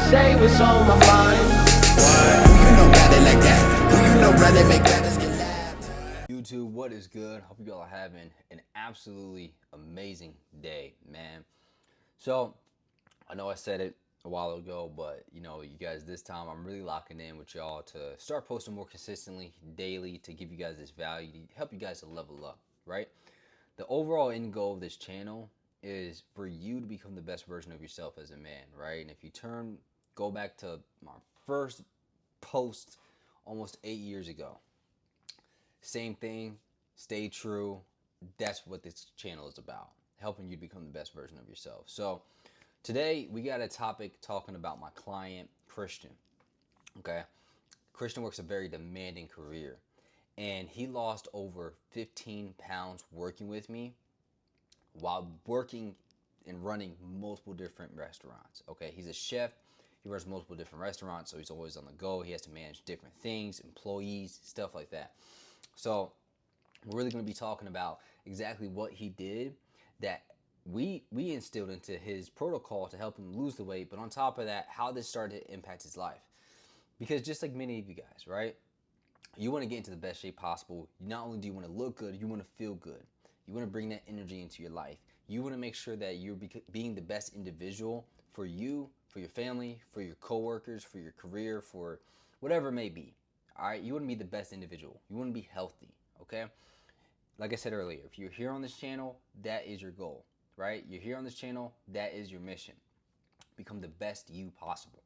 say what's on my mind. Who you know got it like that? Who you know really make rappers get laughed? YouTube, what is good? Hope you all are having an absolutely amazing day, man. So, I know I said it a while ago, but you guys, this time I'm really locking in with y'all to start posting more consistently, daily, to give you guys this value, to help you guys to level up, right? The overall end goal of this channel is for you to become the best version of yourself as a man, right? And if you go back to my first post almost 8 years ago, same thing, stay true. That's what this channel is about, helping you become the best version of yourself. So today we got a topic talking about my client, Christian. Okay. Christian works a very demanding career, and he lost over 15 pounds working with me while working and running multiple different restaurants. Okay. He's a chef. He runs multiple different restaurants, so he's always on the go. He has to manage different things, employees, stuff like that. So we're really going to be talking about exactly what he did that we instilled into his protocol to help him lose the weight, but on top of that, how this started to impact his life. Because just like many of you guys, right? You want to get into the best shape possible. Not only do you want to look good, you want to feel good. You want to bring that energy into your life. You want to make sure that you're being the best individual for you, for your family, for your coworkers, for your career, for whatever it may be. All right, you want to be the best individual. You want to be healthy, okay? Like I said earlier, if you're here on this channel, that is your goal, right? You're here on this channel, that is your mission. Become the best you possible,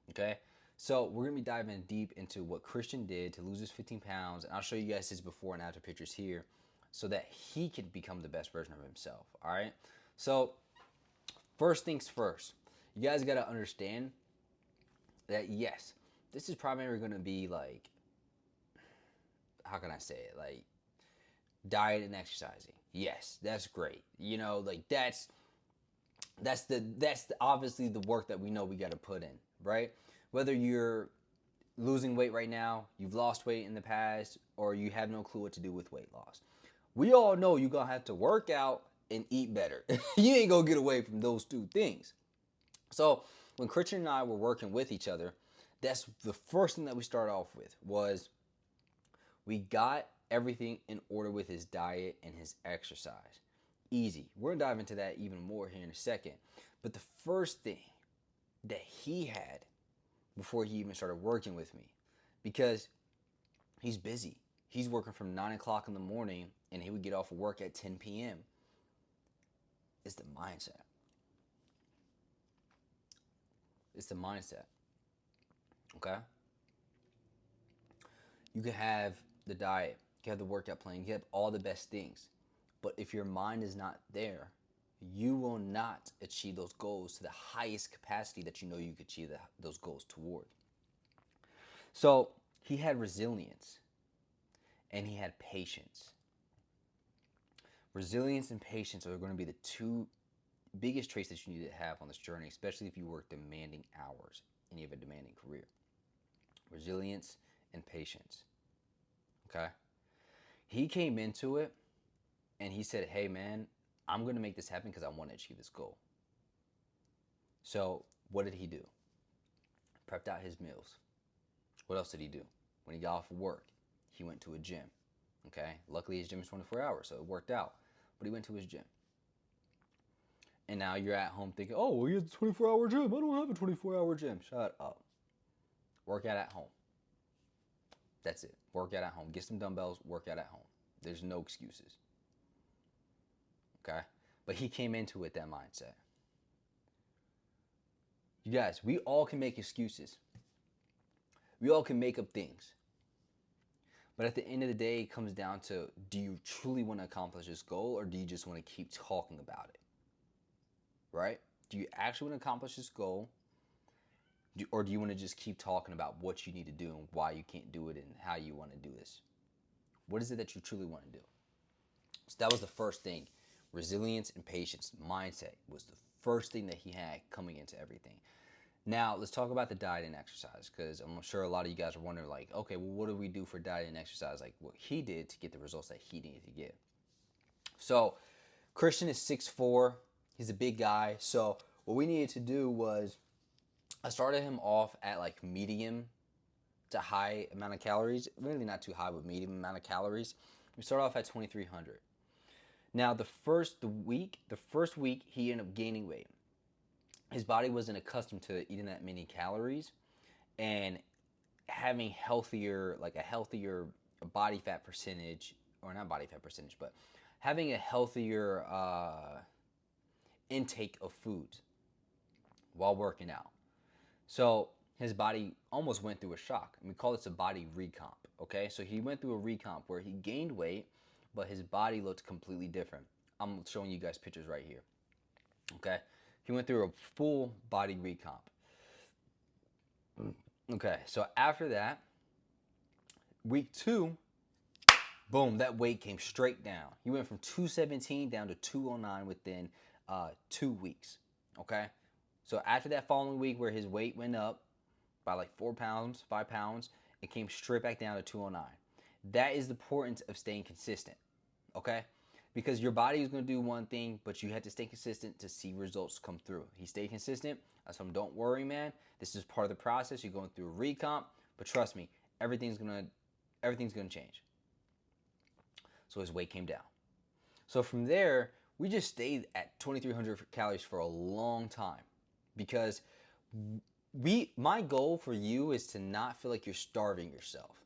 okay? So we're going to be diving deep into what Christian did to lose his 15 pounds, and I'll show you guys his before and after pictures here so that he can become the best version of himself, all right? So first things first, you guys got to understand that, yes, this is primarily going to be like, how can I say it? Like, diet and exercising. Yes, that's great. Like that's obviously the work that we know we got to put in, right? Whether you're losing weight right now, you've lost weight in the past, or you have no clue what to do with weight loss. We all know you're going to have to work out and eat better. You ain't going to get away from those two things. So when Christian and I were working with each other, that's the first thing that we started off with was we got everything in order with his diet and his exercise. Easy. We're going to dive into that even more here in a second. But the first thing that he had before he even started working with me, because he's busy. He's working from 9 o'clock in the morning and he would get off of work at 10 p.m. It's the mindset. It's the mindset. Okay? You can have the diet, you can have the workout plan, you can have all the best things. But if your mind is not there, you will not achieve those goals to the highest capacity that you know you could achieve those goals toward. So he had resilience and he had patience. Resilience and patience are going to be the two biggest traits that you need to have on this journey, especially if you work demanding hours and you have a demanding career. Resilience and patience. Okay? He came into it and he said, hey man, I'm going to make this happen because I want to achieve this goal. So what did he do? Prepped out his meals. What else did he do? When he got off of work, he went to a gym. Okay? Luckily his gym is 24 hours, so it worked out. But he went to his gym. And now you're at home thinking, oh, well, he has a 24-hour gym. I don't have a 24-hour gym. Shut up. Work out at home. That's it. Work out at home. Get some dumbbells, work out at home. There's no excuses. Okay? But he came into it that mindset. You guys, we all can make excuses. We all can make up things. But at the end of the day, it comes down to, do you truly want to accomplish this goal, or do you just want to keep talking about it? Right? Do you actually want to accomplish this goal? Or do you want to just keep talking about what you need to do and why you can't do it and how you want to do this? What is it that you truly want to do? So that was the first thing. Resilience and patience, mindset was the first thing that he had coming into everything. Now, let's talk about the diet and exercise, because I'm sure a lot of you guys are wondering, like, okay, well, what do we do for diet and exercise? Like what he did to get the results that he needed to get. So Christian is 6'4". He's a big guy. So what we needed to do was I started him off at like medium to high amount of calories. Really not too high, but medium amount of calories. We started off at 2,300. Now the first week he ended up gaining weight. His body wasn't accustomed to eating that many calories and having a healthier body fat percentage, or not body fat percentage, but having a healthier intake of foods while working out. So his body almost went through a shock. And we call this a body recomp. Okay, so he went through a recomp where he gained weight, but his body looked completely different. I'm showing you guys pictures right here. Okay, he went through a full body recomp. Okay, so after that, week 2, boom, that weight came straight down. He went from 217 down to 209 within 2 weeks. Okay, so after that following week where his weight went up by like 4 pounds, 5 pounds, it came straight back down to 209. That is the importance of staying consistent. Okay, because your body is going to do one thing, but you have to stay consistent to see results come through. He stayed consistent. I told him, don't worry, man. This is part of the process. You're going through a recomp, but trust me, everything's gonna change. So his weight came down. So from there, we just stayed at 2,300 calories for a long time, because my goal for you is to not feel like you're starving yourself,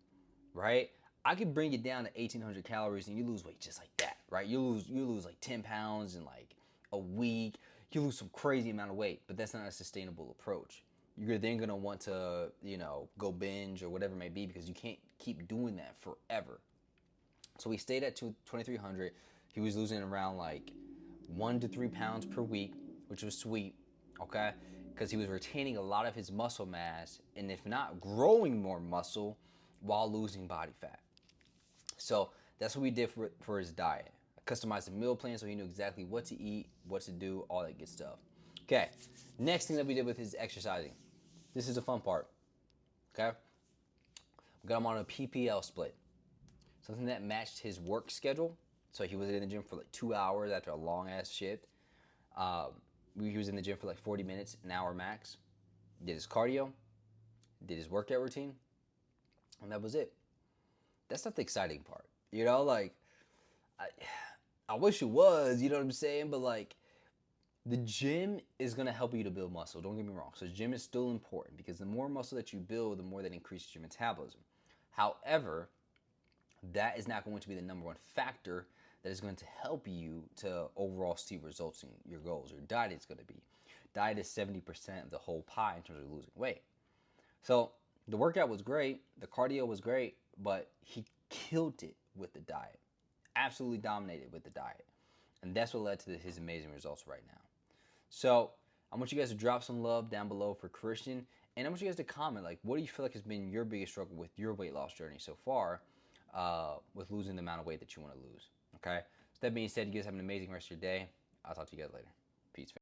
right? I could bring you down to 1,800 calories and you lose weight just like that, right? You lose like 10 pounds in like a week. You lose some crazy amount of weight, but that's not a sustainable approach. You're then gonna want to, go binge or whatever it may be, because you can't keep doing that forever. So we stayed at 2,300. He was losing around like 1 to 3 pounds per week, which was sweet, okay? Because he was retaining a lot of his muscle mass, and if not, growing more muscle while losing body fat. So that's what we did for his diet. I customized a meal plan so he knew exactly what to eat, what to do, all that good stuff. Okay, next thing that we did with his exercising. This is the fun part, okay? We got him on a PPL split, something that matched his work schedule. So he was in the gym for like 2 hours after a long-ass shift. He was in the gym for like 40 minutes, an hour max. Did his cardio, did his workout routine, and that was it. That's not the exciting part, I wish it was, you know what I'm saying? But like, the gym is gonna help you to build muscle. Don't get me wrong. So gym is still important, because the more muscle that you build, the more that increases your metabolism. However, that is not going to be the number one factor that is going to help you to overall see results in your goals. Your diet is going to be. Diet is 70% of the whole pie in terms of losing weight. So the workout was great, the cardio was great, but he killed it with the diet. Absolutely dominated with the diet. And that's what led to his amazing results right now. So I want you guys to drop some love down below for Christian. And I want you guys to comment, like, what do you feel like has been your biggest struggle with your weight loss journey so far, with losing the amount of weight that you want to lose, okay? So that being said, you guys have an amazing rest of your day. I'll talk to you guys later. Peace.